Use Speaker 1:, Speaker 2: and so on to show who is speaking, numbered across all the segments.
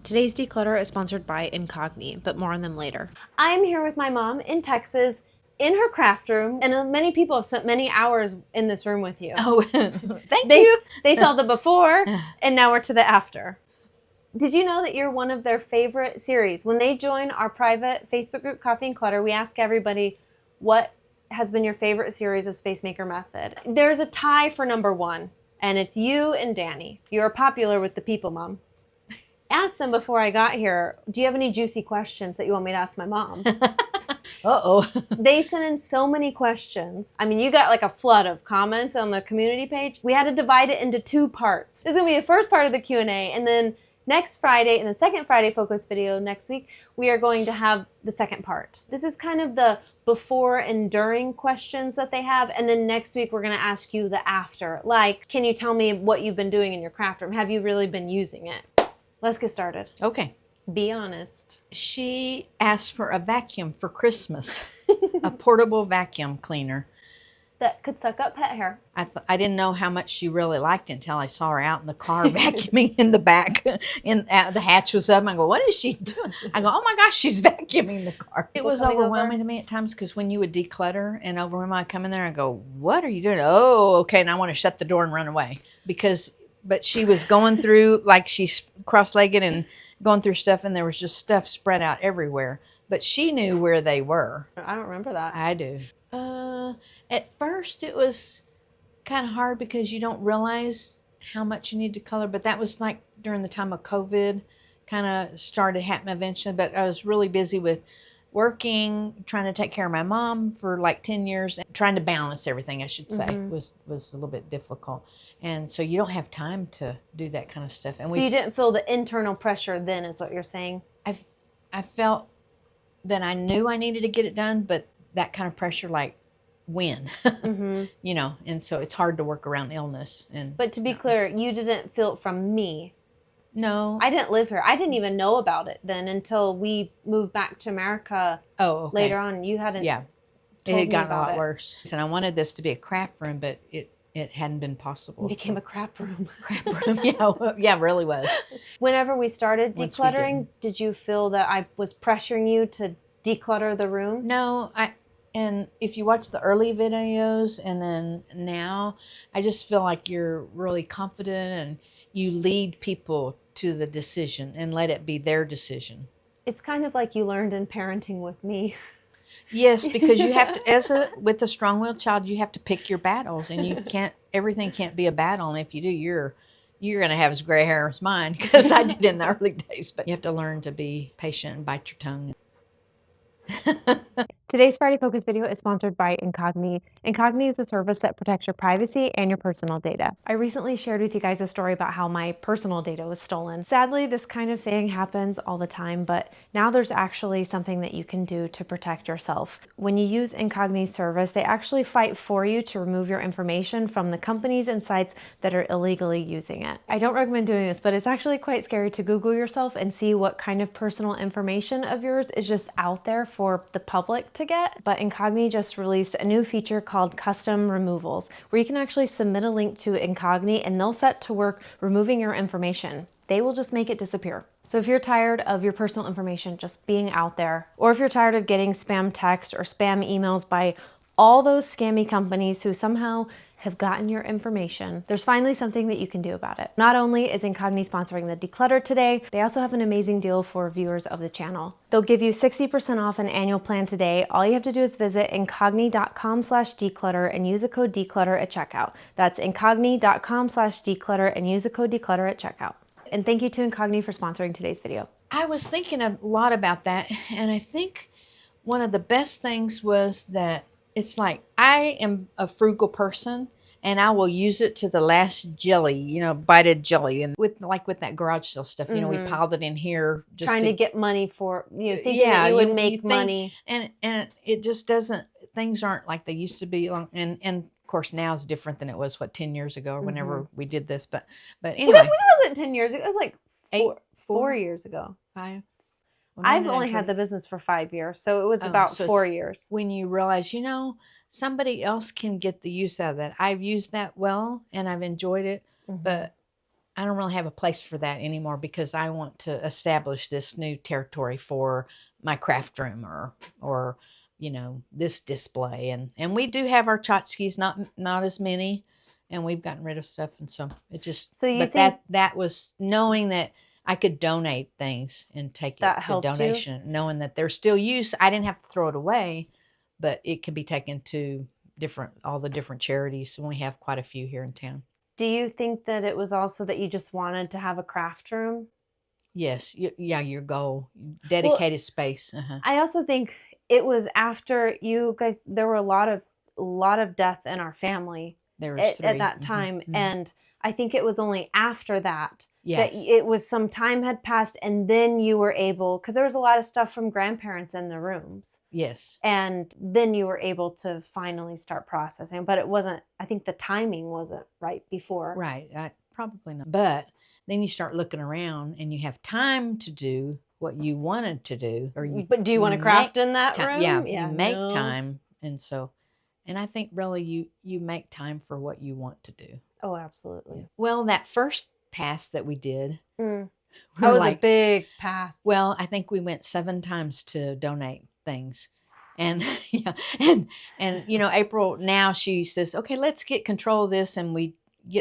Speaker 1: Today's Declutter is sponsored by Incogni, but more on them later.
Speaker 2: I'm here with my mom in Texas, in her craft room, and many people have spent many hours in this room with you.
Speaker 3: Oh, thank you.
Speaker 2: They saw the before, and now we're to the after. Did you know that you're one of their favorite series? When they join our private Facebook group, Coffee and Clutter, we ask everybody what has been your favorite series of Space Maker Method. There's a tie for number one, and it's you and Danny. You're popular with the people, Mom. Asked them before I got here, do you have any juicy questions that you want me to ask my mom?
Speaker 3: Uh-oh.
Speaker 2: They sent in so many questions. I mean, you got like a flood of comments on the community page. We had to divide it into two parts. This is gonna be the first part of the Q&A, and then next Friday, in the second Friday Focus video next week, we are going to have the second part. This is kind of the before and during questions that they have, and then next week we're gonna ask you the after. Like, can you tell me what you've been doing in your craft room? Have you really been using it? Let's get started.
Speaker 3: Okay.
Speaker 2: Be honest.
Speaker 3: She asked for a vacuum for Christmas, a portable vacuum cleaner.
Speaker 2: That could suck up pet hair.
Speaker 3: I didn't know how much she really liked it until I saw her out in the car vacuuming in the back. And the hatch was up. I go, what is she doing? I go, oh my gosh, she's vacuuming the car. It was overwhelming to me at times because when you would declutter and overwhelm, I come in there and go, what are you doing? Oh, okay. And I want to shut the door and run away but she was going through, like she's cross-legged and going through stuff, and there was just stuff spread out everywhere. But she knew where they were.
Speaker 2: I don't remember that.
Speaker 3: I do. At first, it was kind of hard because you don't realize how much you need to color. But that was like during the time of COVID, kind of started happening eventually. But I was really busy with working, trying to take care of my mom for like 10 years, and trying to balance everything, I should say, was a little bit difficult. And so you don't have time to do that kind of stuff. And
Speaker 2: so you didn't feel the internal pressure then, is what you're saying?
Speaker 3: I felt that I knew I needed to get it done, but that kind of pressure, like when, you know, and so it's hard to work around illness.
Speaker 2: But to be clear, you didn't feel it from me.
Speaker 3: No.
Speaker 2: I didn't live here. I didn't even know about it then until we moved back to America later on. You hadn't
Speaker 3: it had gotten a lot worse. And I wanted this to be a craft room, but it hadn't been possible.
Speaker 2: It became a crap room.
Speaker 3: Crap room, yeah, it really was.
Speaker 2: Whenever we started decluttering, did you feel that I was pressuring you to declutter the room?
Speaker 3: No, and if you watch the early videos and then now, I just feel like you're really confident and you lead people to the decision and let it be their decision.
Speaker 2: It's kind of like you learned in parenting with me.
Speaker 3: Yes, because you have to, with a strong-willed child, you have to pick your battles, and everything can't be a battle. And if you do, you're going to have as gray hair as mine, because I did in the early days. But you have to learn to be patient and bite your tongue.
Speaker 1: Today's Friday Focus video is sponsored by Incogni. Incogni is a service that protects your privacy and your personal data. I recently shared with you guys a story about how my personal data was stolen. Sadly, this kind of thing happens all the time, but now there's actually something that you can do to protect yourself. When you use Incogni's service, they actually fight for you to remove your information from the companies and sites that are illegally using it. I don't recommend doing this, but it's actually quite scary to Google yourself and see what kind of personal information of yours is just out there for the public to get. But Incogni just released a new feature called Custom Removals, where you can actually submit a link to Incogni and they'll set to work removing your information. They will just make it disappear. So if you're tired of your personal information just being out there, or if you're tired of getting spam text or spam emails by all those scammy companies who somehow have gotten your information, there's finally something that you can do about it. Not only is Incogni sponsoring the Declutter today, they also have an amazing deal for viewers of the channel. They'll give you 60% off an annual plan today. All you have to do is visit incogni.com/declutter and use the code declutter at checkout. That's incogni.com/declutter and use the code declutter at checkout. And thank you to Incogni for sponsoring today's video.
Speaker 3: I was thinking a lot about that, and I think one of the best things was that it's like I am a frugal person, and I will use it to the last jelly, you know, bited jelly. And with that garage sale stuff, you know, we piled it in here. Just
Speaker 2: trying to get money for, you know, thinking that you would make money.
Speaker 3: And it just doesn't, things aren't like they used to be. And of course now it's different than it was, 10 years ago or whenever we did this. But anyway.
Speaker 2: It wasn't 10 years ago. It was like four years ago.
Speaker 3: 5. Well,
Speaker 2: I've only had the business for 5 years, so it was about 4 years.
Speaker 3: When you realize, you know, somebody else can get the use out of that. I've used that well, and I've enjoyed it, but I don't really have a place for that anymore because I want to establish this new territory for my craft room or you know, this display. And we do have our tchotchkes, not as many, and we've gotten rid of stuff. And so it just,
Speaker 2: So you
Speaker 3: but
Speaker 2: think
Speaker 3: that was knowing that I could donate things and take it
Speaker 2: that
Speaker 3: to
Speaker 2: helped you?
Speaker 3: donation, knowing that there's still use. I didn't have to throw it away, but it could be taken to all the different charities. And we have quite a few here in town.
Speaker 2: Do you think that it was also that you just wanted to have a craft room?
Speaker 3: Yes. Yeah. Your goal, dedicated space.
Speaker 2: I also think it was after you guys, there were a lot of death in our family
Speaker 3: There was
Speaker 2: at that time. And I think it was only after that that it was some time had passed, and then you were able, because there was a lot of stuff from grandparents in the rooms.
Speaker 3: Yes.
Speaker 2: And then you were able to finally start processing. But it wasn't, I think the timing wasn't right before.
Speaker 3: Right. Probably not. But then you start looking around and you have time to do what you wanted to do.
Speaker 2: But do you want to craft in that room?
Speaker 3: Yeah, you make time. And so, and I think really you make time for what you want to do.
Speaker 2: Oh, absolutely.
Speaker 3: Well, that first pass that we did.
Speaker 2: That was a big pass.
Speaker 3: Well, I think we went 7 times to donate things. And yeah, and you know, April now she says, okay, let's get control of this, and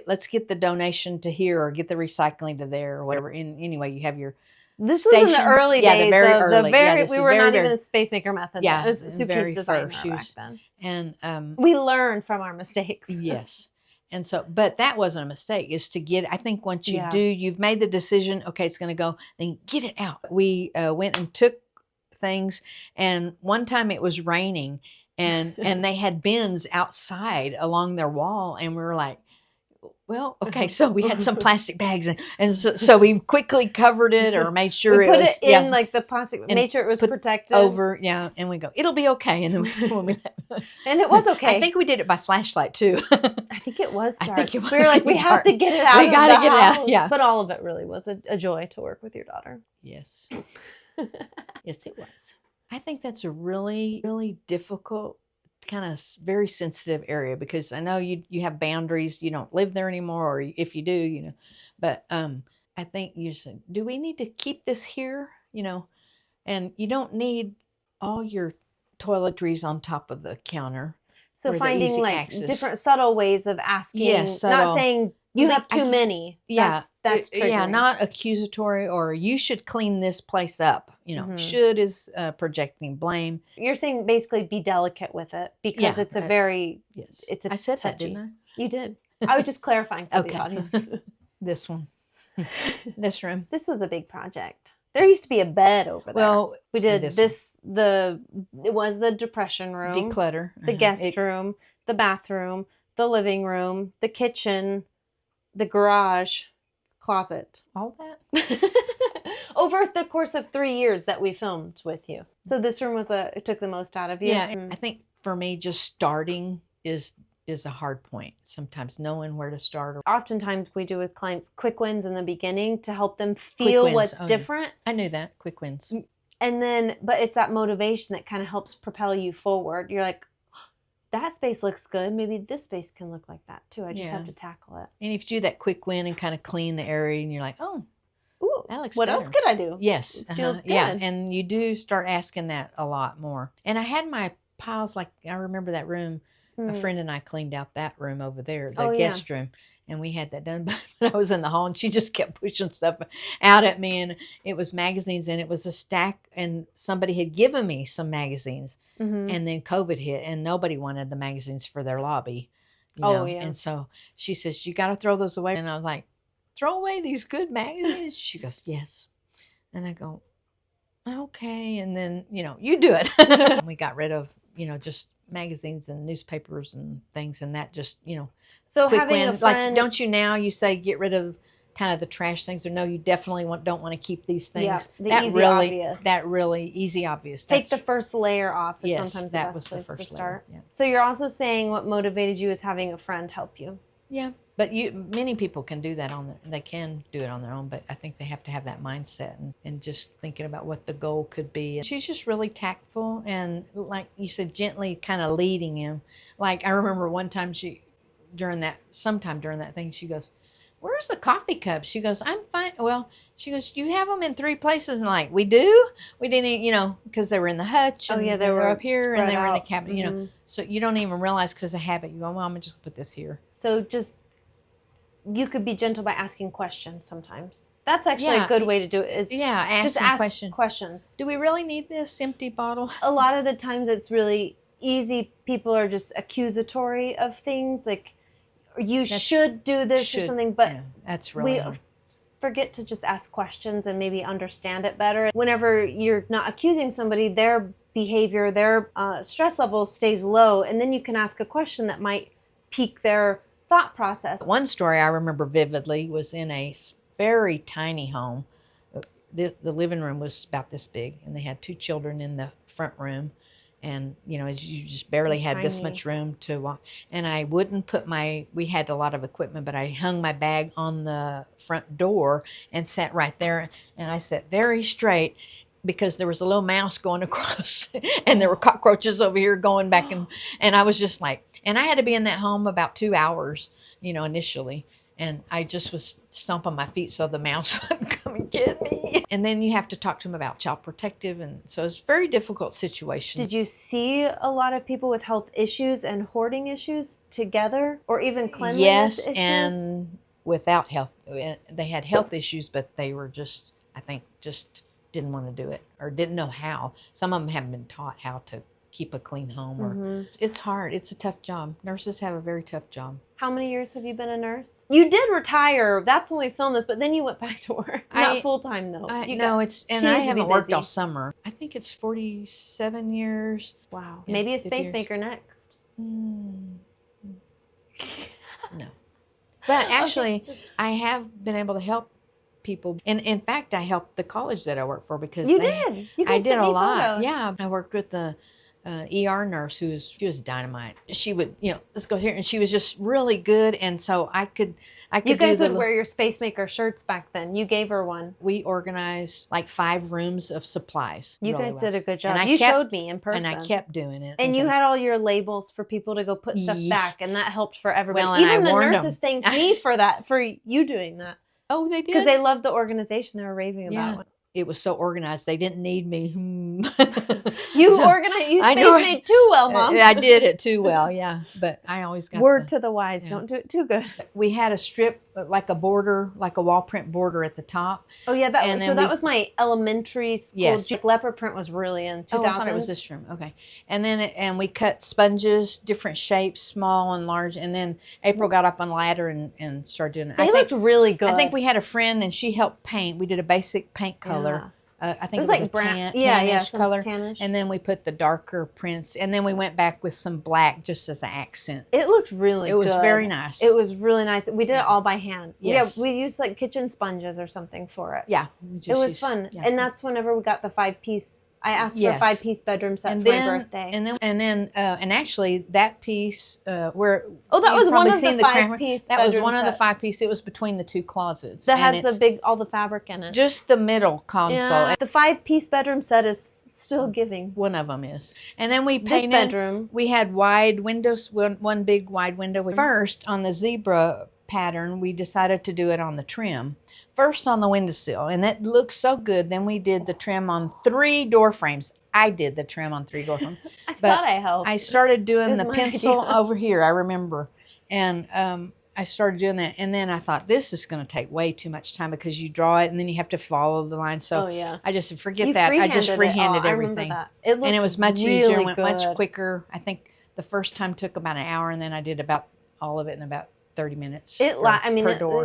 Speaker 3: let's get the donation to here or get the recycling to there or whatever. And anyway, you have your
Speaker 2: This was in the early days. We were not even the space maker method.
Speaker 3: Yeah,
Speaker 2: it was suitcase designer back then.
Speaker 3: And
Speaker 2: we learned from our mistakes.
Speaker 3: Yes. And so, but that wasn't a mistake. Is to get, I think once you you've made the decision, okay, it's going to go, then get it out. We went and took things, and one time it was raining, and they had bins outside along their wall, and we were like, well, okay, so we had some plastic bags, and so we quickly covered it or made sure
Speaker 2: we put it in like the plastic, made sure it was protected
Speaker 3: over, and we go, it'll be okay, and then
Speaker 2: and it was okay.
Speaker 3: I think we did it by flashlight too.
Speaker 2: I think it was dark.
Speaker 3: I think it was
Speaker 2: we were like, we have to get it out.
Speaker 3: We got to get it out. Yeah,
Speaker 2: but all of it really was a joy to work with your daughter.
Speaker 3: Yes, yes, it was. I think that's a really, really difficult, kind of very sensitive area, because I know you have boundaries. You don't live there anymore, or if you do, you know. But I think you said, do we need to keep this here? You know, and you don't need all your toiletries on top of the counter.
Speaker 2: So finding like different subtle ways of asking, not saying you have too many.
Speaker 3: Yeah,
Speaker 2: that's triggering.
Speaker 3: Yeah, not accusatory or you should clean this place up. You know, should is projecting blame.
Speaker 2: You're saying basically be delicate with it, because it's a very it's a
Speaker 3: I said
Speaker 2: touchy.
Speaker 3: That, didn't I?
Speaker 2: You did. I was just clarifying for the audience.
Speaker 3: This one, this room.
Speaker 2: This was a big project. There used to be a bed over there.
Speaker 3: Well,
Speaker 2: we did this. It was the depression room,
Speaker 3: declutter,
Speaker 2: the guest room, the bathroom, the living room, the kitchen, the garage, closet.
Speaker 3: All that
Speaker 2: over the course of 3 years that we filmed with you. So this room it took the most out of you.
Speaker 3: Yeah, I think for me, just starting is a hard point. Sometimes knowing where to start.
Speaker 2: Oftentimes we do with clients quick wins in the beginning to help them feel what's different.
Speaker 3: I knew that, quick wins.
Speaker 2: And then, but it's that motivation that kind of helps propel you forward. You're like, that space looks good. Maybe this space can look like that too. I just have to tackle it.
Speaker 3: And if you do that quick win and kind of clean the area, and you're like, oh, that looks
Speaker 2: what
Speaker 3: better.
Speaker 2: else could I do?
Speaker 3: Yes.
Speaker 2: It feels good.
Speaker 3: Yeah, and you do start asking that a lot more. And I had my piles, like I remember that room. A friend and I cleaned out that room over there, the guest room, and we had that done. But I was in the hall, and she just kept pushing stuff out at me, and it was magazines, and it was a stack, and somebody had given me some magazines, and then COVID hit, and nobody wanted the magazines for their lobby. You know? And so she says, you got to throw those away. And I was like, throw away these good magazines? She goes, yes. And I go, okay. And then, you do it. We got rid of, just magazines and newspapers and things, and that just
Speaker 2: so having a friend,
Speaker 3: like, don't you now you say get rid of kind of the trash things, or no, you definitely don't want to keep these things. That really easy obvious.
Speaker 2: Take the first layer off is sometimes the best place to start. So you're also saying what motivated you is having a friend help you.
Speaker 3: Yeah, but many people can do that they can do it on their own, but I think they have to have that mindset and just thinking about what the goal could be. And she's just really tactful and, like you said, gently kind of leading him. Like I remember one time sometime during that thing, she goes, where's the coffee cups? She goes, I'm fine. Well, she goes, you have them in 3 places. And like, we do? We didn't, you know, because they were in the hutch. And
Speaker 2: yeah,
Speaker 3: they were up here and they were in the
Speaker 2: out.
Speaker 3: cabinet, you know. So you don't even realize because of habit. You go, well, I'm going to just put this here.
Speaker 2: So just, you could be gentle by asking questions sometimes. That's actually a good way to do it, is just ask questions.
Speaker 3: Do we really need this empty bottle?
Speaker 2: A lot of the times it's really easy. People are just accusatory of things, like, you should do this or something, but
Speaker 3: that's really
Speaker 2: we forget to just ask questions and maybe understand it better. Whenever you're not accusing somebody, their behavior, their stress level stays low, and then you can ask a question that might pique their thought process.
Speaker 3: One story I remember vividly was in a very tiny home. The living room was about this big, and they had 2 children in the front room. And, you know, you just barely had this much room to walk. And I wouldn't put we had a lot of equipment, but I hung my bag on the front door and sat right there. And I sat very straight because there was a little mouse going across and there were cockroaches over here going back. And I was just like, and I had to be in that home about 2 hours, you know, initially. And I just was stomping my feet so the mouse wouldn't come and get me. And then you have to talk to them about child protective. And so it's a very difficult situation.
Speaker 2: Did you see a lot of people with health issues and hoarding issues together, or even cleanliness issues?
Speaker 3: Yes, and without health. They had health issues, but they were just, I think, just didn't want to do it or didn't know how. Some of them haven't been taught how to keep a clean home. Or it's hard. It's a tough job. Nurses have a very tough job.
Speaker 2: How many years have you been a nurse? You did retire. That's when we filmed this, but then you went back to work. Not full time though.
Speaker 3: I haven't worked all summer. I think it's 47 years.
Speaker 2: Wow. Yeah, maybe a space maker next.
Speaker 3: No. But actually, I have been able to help people. And in fact, I helped the college that I work for because
Speaker 2: you did. You guys
Speaker 3: I did a lot.
Speaker 2: Photos.
Speaker 3: Yeah, I worked with the ER nurse she was dynamite. She would, you know, let's go here, and she was just really good. And so I could.
Speaker 2: You guys would wear your space maker shirts back then. You gave her one.
Speaker 3: We organized like 5 rooms of supplies.
Speaker 2: You guys did a good job. And you showed me in person,
Speaker 3: and I kept doing it.
Speaker 2: And you had all your labels for people to go put stuff back, and that helped for everybody.
Speaker 3: Well,
Speaker 2: even the nurses thanked me for that, for you doing that.
Speaker 3: Oh, they did?
Speaker 2: Because they loved the organization. They were raving about it.
Speaker 3: It was so organized. They didn't need me.
Speaker 2: You organized. You space made too well, Mom.
Speaker 3: I did it too well, yeah. But I always got
Speaker 2: word to the wise. Yeah. Don't do it too good.
Speaker 3: We had a strip, like a border, like a wall print border at the top.
Speaker 2: Oh yeah, that was my elementary school.
Speaker 3: Yes.
Speaker 2: Leopard print was really in 2000s.
Speaker 3: Oh, I thought it was this room. Okay. And then we cut sponges, different shapes, small and large. And then April got up on a ladder and started doing it.
Speaker 2: They looked really good.
Speaker 3: I think we had a friend and she helped paint. We did a basic paint color. Yeah. I think it was like
Speaker 2: brown,
Speaker 3: tannish color.
Speaker 2: Tannish.
Speaker 3: And then we put the darker prints. And then we went back with some black just as an accent.
Speaker 2: It looked really good.
Speaker 3: It was very nice.
Speaker 2: It was really nice. We did it all by hand.
Speaker 3: Yes.
Speaker 2: Yeah, we used like kitchen sponges or something for it.
Speaker 3: Yeah.
Speaker 2: It was fun. Yeah. And that's whenever we got the 5-piece. I asked for a 5-piece bedroom set for my birthday.
Speaker 3: And actually that piece where
Speaker 2: that was one of the 5-piece.
Speaker 3: That was one of the 5-piece. It was between the 2 closets.
Speaker 2: That has all the fabric in it.
Speaker 3: Just the middle console.
Speaker 2: Yeah. The 5-piece bedroom set is still giving.
Speaker 3: One of them is. And then we painted.
Speaker 2: This bedroom.
Speaker 3: We had wide windows. One big wide window. First on the zebra pattern, we decided to do it on the trim. First on the windowsill, and it looked so good. Then we did the trim on 3 door frames. I did the trim on 3 door frames.
Speaker 2: I thought I helped.
Speaker 3: I started doing the pencil over here, I remember. And I started doing that. And then I thought, this is going to take way too much time because you draw it and then you have to follow the line. So I just said, forget that. I just freehanded everything.
Speaker 2: And
Speaker 3: it was much easier, went much quicker. I think the first time took about an hour, and then I did about all of it in about 30 minutes.
Speaker 2: It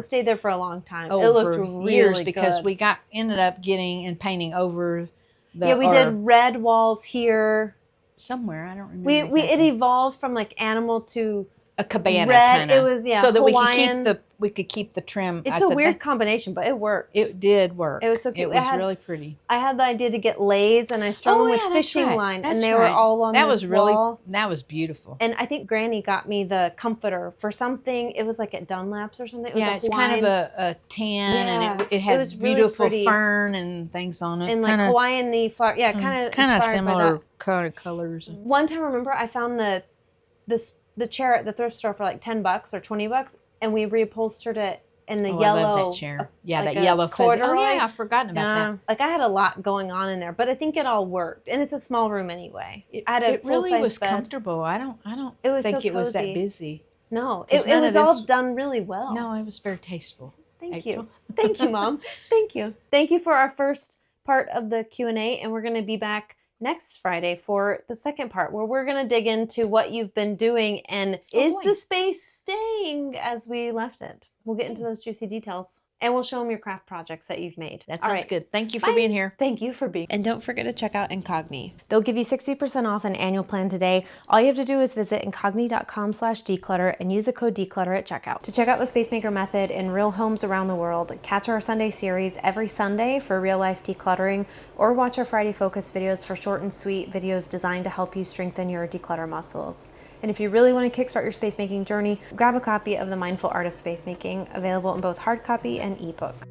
Speaker 2: stayed there for a long time.
Speaker 3: Oh,
Speaker 2: it looked really
Speaker 3: years
Speaker 2: good.
Speaker 3: Because we ended up getting and painting over the.
Speaker 2: Yeah, we did red walls here.
Speaker 3: Somewhere, I don't remember.
Speaker 2: It evolved from like animal to
Speaker 3: a cabana
Speaker 2: red. It was
Speaker 3: so that
Speaker 2: Hawaiian.
Speaker 3: we could keep the trim.
Speaker 2: It's a weird combination, but it worked.
Speaker 3: It did work.
Speaker 2: It was so cute.
Speaker 3: It was really pretty.
Speaker 2: I had the idea to get leis, and I strung them with fishing line, and they were all on this wall.
Speaker 3: That was beautiful.
Speaker 2: And I think Granny got me the comforter for something. It was like at Dunlap's or something. It was
Speaker 3: it's kind of a tan, and it had beautiful fern and things on it,
Speaker 2: and like Hawaiian-y flower. Yeah, kind of
Speaker 3: similar kind of colors.
Speaker 2: One time, remember, I found the chair at the thrift store for like $10 or $20, and we reupholstered it and the
Speaker 3: Oh,
Speaker 2: yellow.
Speaker 3: I love that chair. Yeah,
Speaker 2: like
Speaker 3: that
Speaker 2: a
Speaker 3: yellow fuzzy. Oh,
Speaker 2: corduroy.
Speaker 3: yeah, I've forgotten about that.
Speaker 2: Like I had a lot going on in there, but I think it all worked. And it's a small room anyway. I had a
Speaker 3: It really
Speaker 2: full-size
Speaker 3: was
Speaker 2: bed.
Speaker 3: comfortable. I don't
Speaker 2: It was
Speaker 3: think
Speaker 2: so
Speaker 3: it was that
Speaker 2: cozy.
Speaker 3: busy.
Speaker 2: No,
Speaker 3: 'Cause
Speaker 2: it
Speaker 3: none
Speaker 2: was
Speaker 3: of
Speaker 2: all
Speaker 3: this-
Speaker 2: done really well.
Speaker 3: No, it was very tasteful.
Speaker 2: Thank you.
Speaker 3: April.
Speaker 2: Thank you, Mom. Thank you. Thank you for our first part of the Q&A, and we're going to be back next Friday for the second part where we're going to dig into what you've been doing and is
Speaker 3: boy.
Speaker 2: the space staying as we left it. We'll get into those juicy details and we'll show them your craft projects that you've made.
Speaker 3: That
Speaker 2: All
Speaker 3: sounds
Speaker 2: right.
Speaker 3: good. Thank you for
Speaker 2: Bye.
Speaker 3: being here.
Speaker 2: Thank you for being. And don't forget to check out Incogni. They'll give you 60% off an annual plan today. All you have to do is visit incogni.com/declutter and use the code declutter at checkout. To check out the Spacemaker method in real homes around the world, catch our Sunday series every Sunday for real life decluttering, or watch our Friday focus videos for short and sweet videos designed to help you strengthen your declutter muscles. And if you really want to kickstart your space making journey, grab a copy of The Mindful Art of Space Making, available in both hard copy and ebook.